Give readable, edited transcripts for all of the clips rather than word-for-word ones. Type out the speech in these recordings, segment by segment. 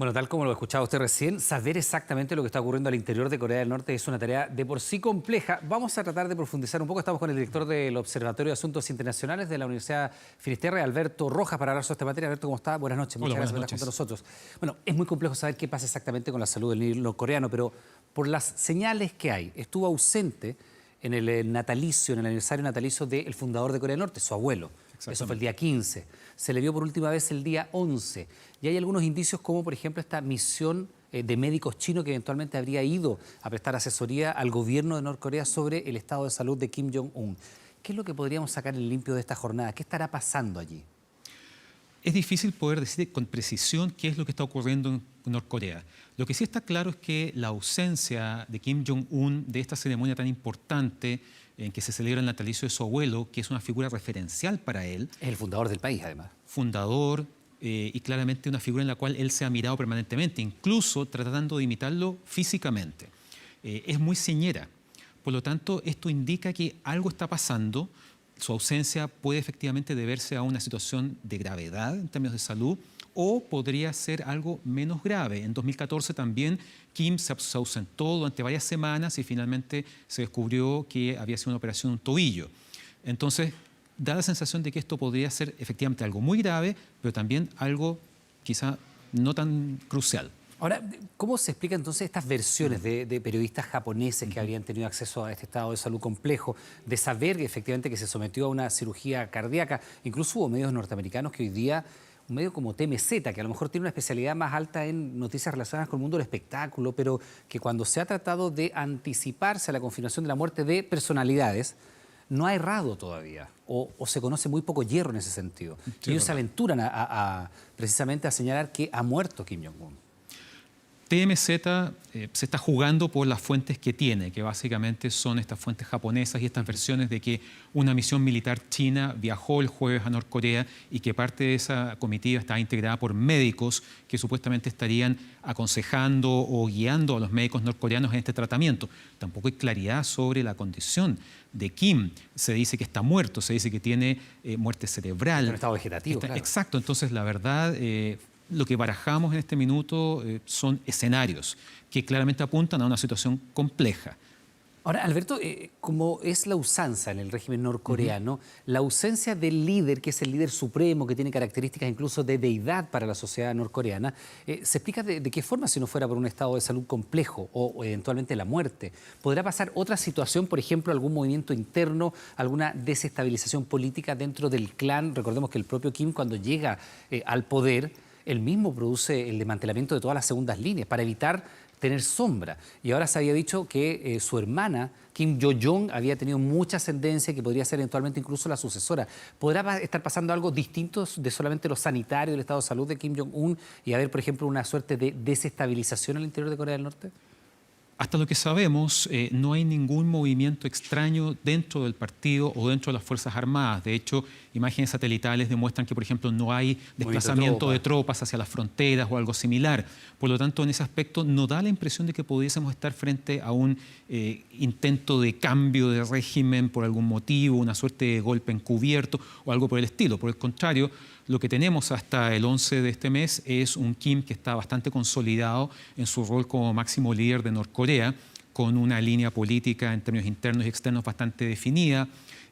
Bueno, tal como lo escuchaba usted recién, saber exactamente lo que está ocurriendo al interior de Corea del Norte es una tarea de por sí compleja. Vamos a tratar de profundizar un poco. Estamos con el director del Observatorio de Asuntos Internacionales de la Universidad Finisterre, Alberto Rojas, para hablar sobre esta materia. Alberto, ¿cómo está? Buenas noches. Hola, Muchas gracias buenas por estar junto a noches. nosotros. Bueno, es muy complejo saber qué pasa exactamente con la salud del niño norcoreano, pero por las señales que hay, estuvo ausente en el natalicio, en el aniversario natalicio del fundador de Corea del Norte, su abuelo. Eso fue el día 15. Se le vio por última vez el día 11. Y hay algunos indicios como, por ejemplo, esta misión de médicos chinos que eventualmente habría ido a prestar asesoría al gobierno de Norcorea sobre el estado de salud de Kim Jong-un. ¿Qué es lo que podríamos sacar en limpio de esta jornada? ¿Qué estará pasando allí? Es difícil poder decir con precisión qué es lo que está ocurriendo en Norcorea. Lo que sí está claro es que la ausencia de Kim Jong-un de esta ceremonia tan importante en que se celebra el natalicio de su abuelo, que es una figura referencial para él. Es el fundador del país, además. Fundador y claramente una figura en la cual él se ha mirado permanentemente, incluso tratando de imitarlo físicamente. Es muy señera. Por lo tanto, esto indica que algo está pasando. Su ausencia puede efectivamente deberse a una situación de gravedad en términos de salud o podría ser algo menos grave. En 2014 también Kim se ausentó durante varias semanas y finalmente se descubrió que había sido una operación en un tobillo. Entonces, da la sensación de que esto podría ser efectivamente algo muy grave, pero también algo quizá no tan crucial. Ahora, ¿cómo se explica entonces estas versiones de periodistas japoneses que habrían tenido acceso a este estado de salud complejo, de saber que efectivamente que se sometió a una cirugía cardíaca? Incluso hubo medios norteamericanos que hoy día, un medio como TMZ, que a lo mejor tiene una especialidad más alta en noticias relacionadas con el mundo del espectáculo, pero que cuando se ha tratado de anticiparse a la confirmación de la muerte de personalidades, no ha errado todavía, o se conoce muy poco hierro en ese sentido. Sí, Y ellos se verdad. aventuran precisamente a señalar que ha muerto Kim Jong-un. TMZ se está jugando por las fuentes que tiene, que básicamente son estas fuentes japonesas y estas versiones de que una misión militar china viajó el jueves a Norcorea y que parte de esa comitiva está integrada por médicos que supuestamente estarían aconsejando o guiando a los médicos norcoreanos en este tratamiento. Tampoco hay claridad sobre la condición de Kim. Se dice que está muerto, se dice que tiene muerte cerebral. En un estado vegetativo, claro. Exacto, entonces la verdad... lo que barajamos en este minuto son escenarios que claramente apuntan a una situación compleja. Ahora, Alberto, como es la usanza en el régimen norcoreano, la ausencia del líder, que es el líder supremo, que tiene características incluso de deidad para la sociedad norcoreana, ¿se explica de qué forma si no fuera por un estado de salud complejo o eventualmente la muerte? ¿Podrá pasar otra situación, por ejemplo, algún movimiento interno, alguna desestabilización política dentro del clan? Recordemos que el propio Kim, cuando llega al poder, él mismo produce el desmantelamiento de todas las segundas líneas para evitar tener sombra. Y ahora se había dicho que su hermana, Kim Yo-jong, había tenido mucha ascendencia y que podría ser eventualmente incluso la sucesora. ¿Podrá estar pasando algo distinto de solamente lo sanitario del estado de salud de Kim Jong-un y haber, por ejemplo, una suerte de desestabilización al interior de Corea del Norte? Hasta lo que sabemos, no hay ningún movimiento extraño dentro del partido o dentro de las Fuerzas Armadas. De hecho, imágenes satelitales demuestran que, por ejemplo, no hay desplazamiento de tropas hacia las fronteras o algo similar. Por lo tanto, en ese aspecto no da la impresión de que pudiésemos estar frente a un intento de cambio de régimen por algún motivo, una suerte de golpe encubierto o algo por el estilo. Por el contrario, lo que tenemos hasta el 11 de este mes es un Kim que está bastante consolidado en su rol como máximo líder de Norcorea, con una línea política en términos internos y externos bastante definida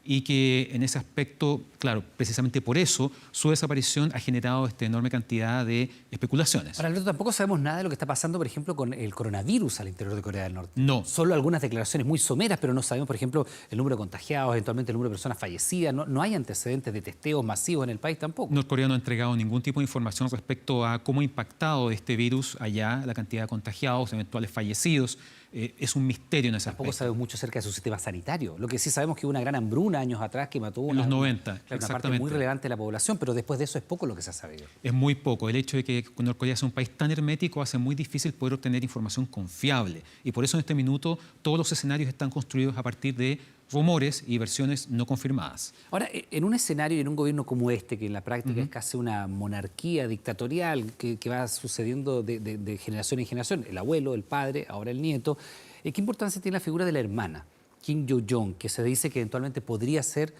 y que en ese aspecto, claro, precisamente por eso, su desaparición ha generado esta enorme cantidad de especulaciones. Ahora, Alberto, tampoco sabemos nada de lo que está pasando, por ejemplo, con el coronavirus al interior de Corea del Norte. No. Solo algunas declaraciones muy someras, pero no sabemos, por ejemplo, el número de contagiados, eventualmente el número de personas fallecidas. No hay antecedentes de testeos masivos en el país tampoco. Norcorea no ha entregado ningún tipo de información respecto a cómo ha impactado este virus allá, la cantidad de contagiados, eventuales fallecidos. Es un misterio en ese aspecto. Tampoco sabemos mucho acerca de su sistema sanitario. Lo que sí sabemos es que hubo una gran hambruna años atrás que mató En los 90, una parte muy relevante de la población, pero después de eso es poco lo que se ha sabido. Es muy poco. El hecho de que Norcorea sea un país tan hermético hace muy difícil poder obtener información confiable. Y por eso en este minuto todos los escenarios están construidos a partir de rumores y versiones no confirmadas. Ahora, en un escenario y en un gobierno como este, que en la práctica es casi una monarquía dictatorial que va sucediendo de generación en generación, el abuelo, el padre, ahora el nieto, ¿qué importancia tiene la figura de la hermana, Kim Yo-jong, que se dice que eventualmente podría ser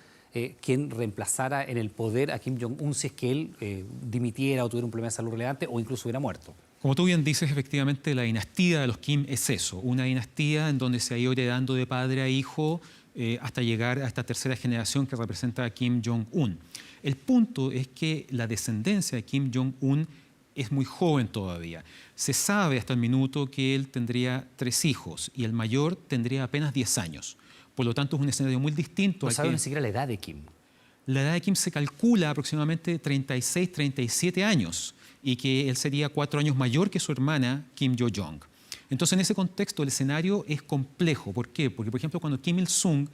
quien reemplazara en el poder a Kim Jong-un si es que él dimitiera o tuviera un problema de salud relevante o incluso hubiera muerto? Como tú bien dices, efectivamente, la dinastía de los Kim es eso, una dinastía en donde se ha ido heredando de padre a hijo hasta llegar a esta tercera generación que representa a Kim Jong-un. El punto es que la descendencia de Kim Jong-un es muy joven todavía. Se sabe hasta el minuto que él tendría 3 hijos y el mayor tendría apenas 10 años. Por lo tanto, es un escenario muy distinto. No sabe ni siquiera la edad de Kim. La edad de Kim se calcula aproximadamente 36, 37 años y que él sería 4 años mayor que su hermana Kim Yo-jong. Entonces, en ese contexto, el escenario es complejo. ¿Por qué? Porque, por ejemplo, cuando Kim Il-sung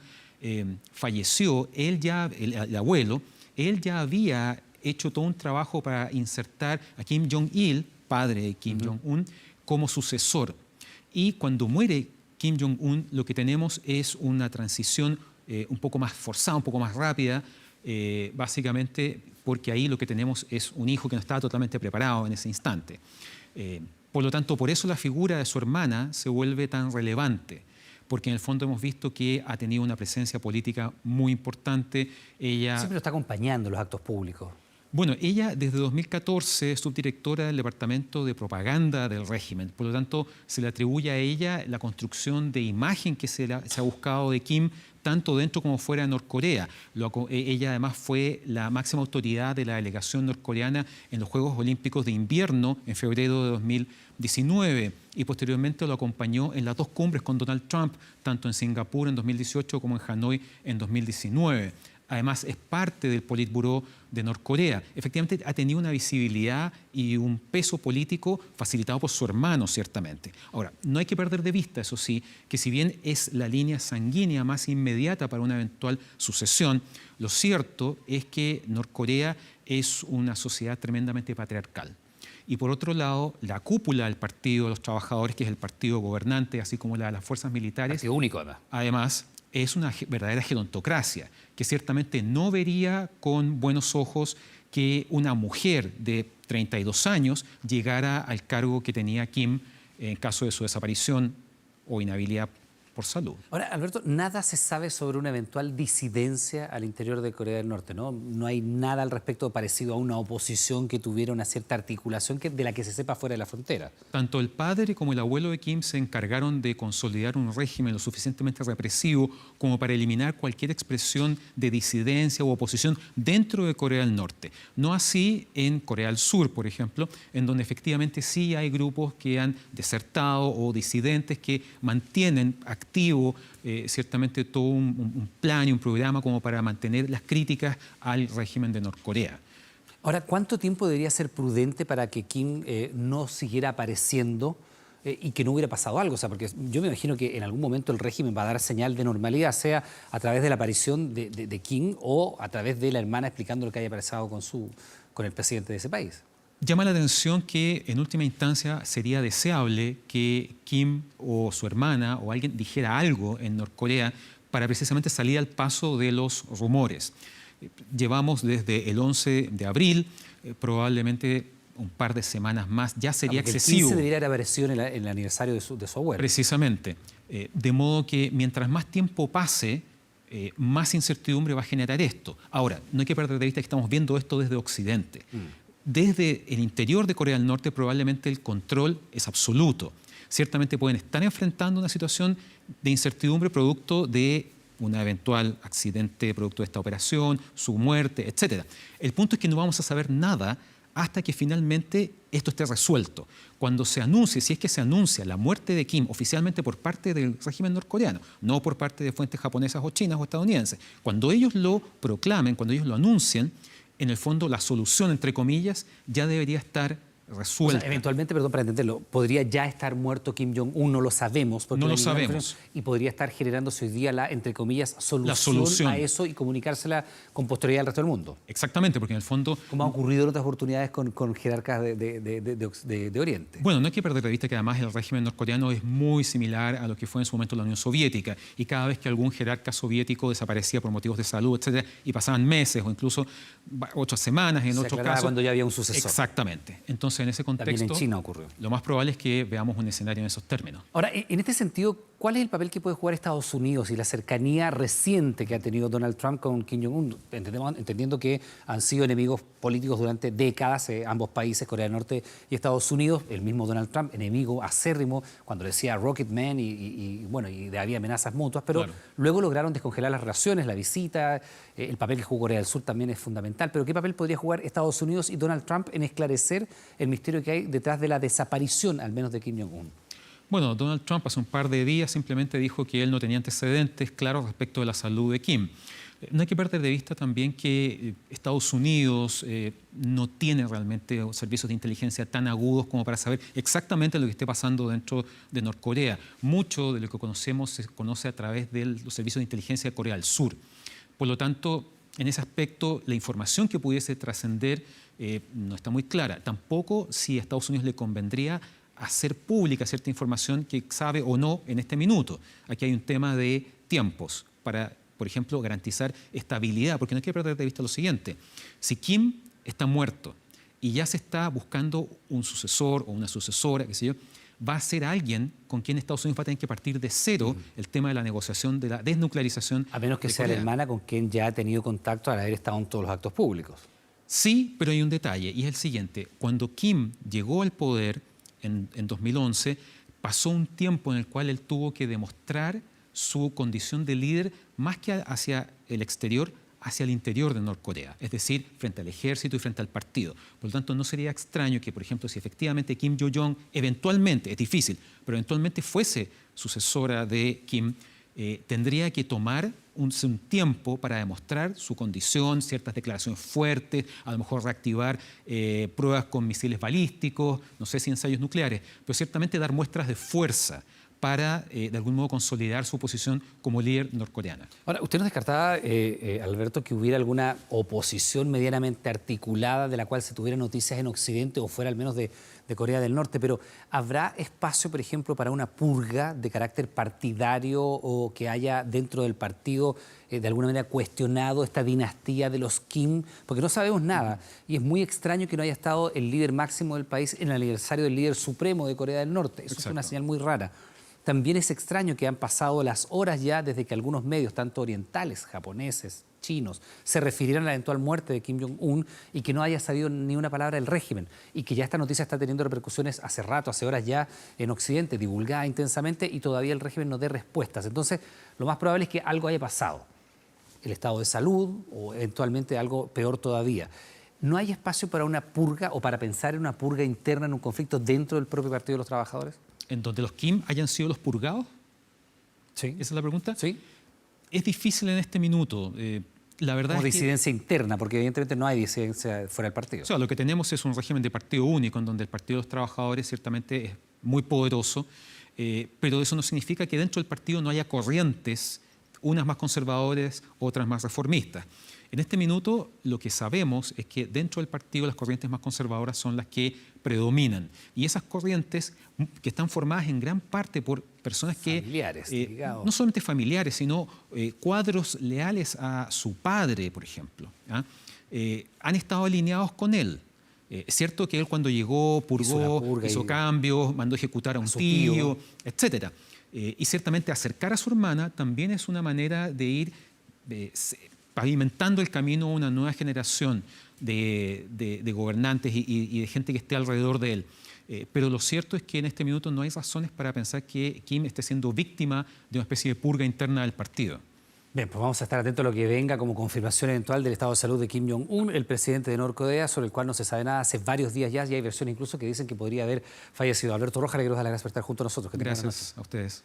falleció, el abuelo, él ya había hecho todo un trabajo para insertar a Kim Jong-il, padre de Kim Jong-un, como sucesor. Y cuando muere Kim Jong-un, lo que tenemos es una transición un poco más forzada, un poco más rápida, básicamente porque ahí lo que tenemos es un hijo que no estaba totalmente preparado en ese instante. Por lo tanto, por eso la figura de su hermana se vuelve tan relevante, porque en el fondo hemos visto que ha tenido una presencia política muy importante. Ella siempre lo está acompañando en los actos públicos. Bueno, ella desde 2014 es subdirectora del Departamento de Propaganda del régimen. Por lo tanto, se le atribuye a ella la construcción de imagen que se ha buscado de Kim, tanto dentro como fuera de Norcorea. Ella además fue la máxima autoridad de la delegación norcoreana en los Juegos Olímpicos de Invierno en febrero de 2019 y posteriormente lo acompañó en las 2 cumbres con Donald Trump, tanto en Singapur en 2018 como en Hanoi en 2019. Además, es parte del Politburó de Norcorea. Efectivamente, ha tenido una visibilidad y un peso político facilitado por su hermano, ciertamente. Ahora, no hay que perder de vista, eso sí, que si bien es la línea sanguínea más inmediata para una eventual sucesión, lo cierto es que Norcorea es una sociedad tremendamente patriarcal. Y por otro lado, la cúpula del Partido de los Trabajadores, que es el partido gobernante, así como la de las fuerzas militares. Partido único, además, es una verdadera gerontocracia, que ciertamente no vería con buenos ojos que una mujer de 32 años llegara al cargo que tenía Kim en caso de su desaparición o inhabilidad por salud. Ahora, Alberto, nada se sabe sobre una eventual disidencia al interior de Corea del Norte, ¿no? No hay nada al respecto parecido a una oposición que tuviera una cierta articulación de la que se sepa fuera de la frontera. Tanto el padre como el abuelo de Kim se encargaron de consolidar un régimen lo suficientemente represivo como para eliminar cualquier expresión de disidencia u oposición dentro de Corea del Norte. No así en Corea del Sur, por ejemplo, en donde efectivamente sí hay grupos que han desertado o disidentes que mantienen activo ciertamente todo un plan y un programa como para mantener las críticas al régimen de Norcorea. Ahora, ¿cuánto tiempo debería ser prudente para que Kim no siguiera apareciendo y que no hubiera pasado algo? O sea, porque yo me imagino que en algún momento el régimen va a dar señal de normalidad, sea a través de la aparición de Kim o a través de la hermana explicando lo que haya pasado con el presidente de ese país. Llama la atención que en última instancia sería deseable que Kim o su hermana o alguien dijera algo en Norcorea para precisamente salir al paso de los rumores. Llevamos desde el 11 de abril, probablemente un par de semanas más, ya sería excesivo. El 15 debería haber aparecido en el aniversario de su abuelo. Precisamente. De modo que mientras más tiempo pase, más incertidumbre va a generar esto. Ahora, no hay que perder de vista que estamos viendo esto desde Occidente. Desde el interior de Corea del Norte probablemente el control es absoluto. Ciertamente pueden estar enfrentando una situación de incertidumbre producto de un eventual accidente producto de esta operación, su muerte, etc. El punto es que no vamos a saber nada hasta que finalmente esto esté resuelto. Cuando se anuncie, si es que se anuncia la muerte de Kim oficialmente por parte del régimen norcoreano, no por parte de fuentes japonesas o chinas o estadounidenses, cuando ellos lo proclamen, cuando ellos lo anuncien, en el fondo la solución, entre comillas, ya debería estar resuelta. O sea, eventualmente, perdón para entenderlo, podría ya estar muerto Kim Jong-un, no lo sabemos. No lo sabemos. Y podría estar generándose hoy día la, entre comillas, solución a eso y comunicársela con posterioridad al resto del mundo. Exactamente, porque en el fondo... Como ha ocurrido en otras oportunidades con jerarcas de Oriente. Bueno, no hay que perder de vista que además el régimen norcoreano es muy similar a lo que fue en su momento la Unión Soviética, y cada vez que algún jerarca soviético desaparecía por motivos de salud, etcétera, y pasaban meses o incluso 8 semanas en otros casos. Cuando ya había un sucesor. Exactamente. Entonces, Entonces, en ese contexto, también en China ocurrió. Lo más probable es que veamos un escenario en esos términos. Ahora, en este sentido, ¿cuál es el papel que puede jugar Estados Unidos y la cercanía reciente que ha tenido Donald Trump con Kim Jong-un? Entendiendo que han sido enemigos políticos durante décadas, ambos países, Corea del Norte y Estados Unidos, el mismo Donald Trump, enemigo acérrimo, cuando decía Rocket Man y había amenazas mutuas, pero claro, luego lograron descongelar las relaciones, la visita, el papel que jugó Corea del Sur también es fundamental. Pero ¿qué papel podría jugar Estados Unidos y Donald Trump en esclarecer el misterio que hay detrás de la desaparición, al menos de Kim Jong-un? Bueno, Donald Trump hace un par de días simplemente dijo que él no tenía antecedentes claros respecto de la salud de Kim. No hay que perder de vista también que Estados Unidos no tiene realmente servicios de inteligencia tan agudos como para saber exactamente lo que esté pasando dentro de Norcorea. Mucho de lo que conocemos se conoce a través de los servicios de inteligencia de Corea del Sur. Por lo tanto, en ese aspecto, la información que pudiese trascender no está muy clara. Tampoco si a Estados Unidos le convendría hacer pública cierta información que sabe o no en este minuto. Aquí hay un tema de tiempos para, por ejemplo, garantizar estabilidad, porque no hay que perder de vista lo siguiente. Si Kim está muerto y ya se está buscando un sucesor o una sucesora, qué sé yo, va a ser alguien con quien Estados Unidos va a tener que partir de cero el tema de la negociación, de la desnuclearización. A menos que sea la hermana con quien ya ha tenido contacto al haber estado en todos los actos públicos. Sí, pero hay un detalle, y es el siguiente. Cuando Kim llegó al poder en 2011, pasó un tiempo en el cual él tuvo que demostrar su condición de líder más que hacia el exterior, hacia el interior de Norcorea, es decir, frente al ejército y frente al partido. Por lo tanto, no sería extraño que, por ejemplo, si efectivamente Kim Yo-jong eventualmente, es difícil, pero eventualmente fuese sucesora de Kim, tendría que tomar un tiempo para demostrar su condición, ciertas declaraciones fuertes, a lo mejor reactivar pruebas con misiles balísticos, no sé si ensayos nucleares, pero ciertamente dar muestras de fuerza para, de algún modo, consolidar su posición como líder norcoreana. Ahora, ¿usted no descartaba, Alberto, que hubiera alguna oposición medianamente articulada de la cual se tuviera noticias en Occidente o fuera al menos de Corea del Norte? Pero ¿habrá espacio, por ejemplo, para una purga de carácter partidario o que haya dentro del partido de alguna manera cuestionado esta dinastía de los Kim? Porque no sabemos nada y es muy extraño que no haya estado el líder máximo del país en el aniversario del líder supremo de Corea del Norte. Eso es una señal muy rara. También es extraño que han pasado las horas ya desde que algunos medios, tanto orientales, japoneses, chinos, se refirieran a la eventual muerte de Kim Jong-un y que no haya sabido ni una palabra del régimen y que ya esta noticia está teniendo repercusiones hace rato, hace horas ya en Occidente, divulgada intensamente y todavía el régimen no dé respuestas. Entonces, lo más probable es que algo haya pasado, el estado de salud o eventualmente algo peor todavía. ¿No hay espacio para una purga o para pensar en una purga interna, en un conflicto dentro del propio Partido de los Trabajadores? ¿En donde los Kim hayan sido los purgados? Sí. ¿Esa es la pregunta? Sí. Es difícil en este minuto. La verdad Como es disidencia interna, porque evidentemente no hay disidencia fuera del partido. O sea, lo que tenemos es un régimen de partido único, en donde el Partido de los Trabajadores ciertamente es muy poderoso, pero eso no significa que dentro del partido no haya corrientes, unas más conservadoras, otras más reformistas. En este minuto lo que sabemos es que dentro del partido las corrientes más conservadoras son las que predominan. Y esas corrientes que están formadas en gran parte por personas que... Familiares, no solamente familiares, sino cuadros leales a su padre, por ejemplo, han estado alineados con él. Es cierto que él cuando llegó purgó, hizo cambios, mandó ejecutar a un tío, etc. Y ciertamente acercar a su hermana también es una manera de ir pavimentando el camino a una nueva generación de gobernantes y de gente que esté alrededor de él. Pero lo cierto es que en este minuto no hay razones para pensar que Kim esté siendo víctima de una especie de purga interna del partido. Bien, pues vamos a estar atentos a lo que venga como confirmación eventual del estado de salud de Kim Jong-un, el presidente de Norcorea, sobre el cual no se sabe nada hace varios días ya, y hay versiones incluso que dicen que podría haber fallecido. Alberto Rojas, le quiero dar las gracias por estar junto a nosotros. Gracias a ustedes.